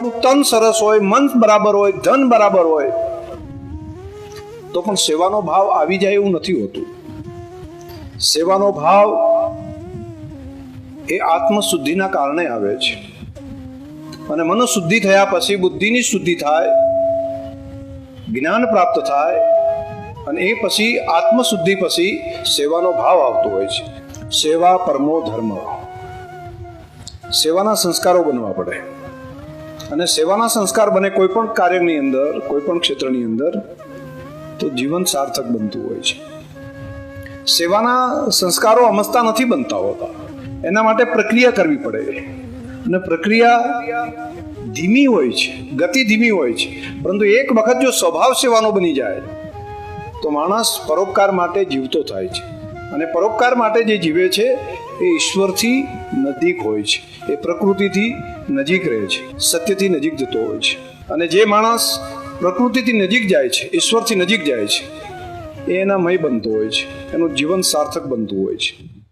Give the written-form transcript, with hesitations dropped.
તન સરસ હોય, મન બરાબર હોય, ધન બરાબર હોય, તો પણ સેવાનો ભાવ આવી જાય એવું નથી હોતું. સેવાનો ભાવ એ આત્મશુદ્ધિના કારણે આવે છે. અને મનોશુદ્ધિ થયા પછી બુદ્ધિની શુદ્ધિ થાય, જ્ઞાન પ્રાપ્ત થાય, અને એ પછી આત્મશુદ્ધિ પછી સેવાનો ભાવ આવતો હોય છે. સેવા પરમો ધર્મ. સેવાના સંસ્કારો બનવા પડે. અને સેવાના સંસ્કાર બને કોઈ પણ કાર્યની અંદર, કોઈ પણ ક્ષેત્રની અંદર, તો જીવન સાર્થક બનતું હોય છે. સેવાના સંસ્કારો અમસ્તા નથી બનતા હોતા. એના માટે પ્રક્રિયા કરવી પડે. અને પ્રક્રિયા ધીમી હોય છે, ગતિ ધીમી હોય છે. પરંતુ એક વખત જો સ્વભાવ સેવાનો બની જાય તો માણસ પરોપકાર માટે જીવતો થાય છે. અને પરોપકાર માટે જે જીવે છે એ ઈશ્વરથી નજીક હોય છે, એ પ્રકૃતિથી નજીક રહે છે, સત્યથી નજીક જતો હોય છે. અને જે માણસ પ્રકૃતિથી નજીક જાય છે, ઈશ્વરથી નજીક જાય છે, એ એના મય બનતો હોય છે, એનું જીવન સાર્થક બનતું હોય છે.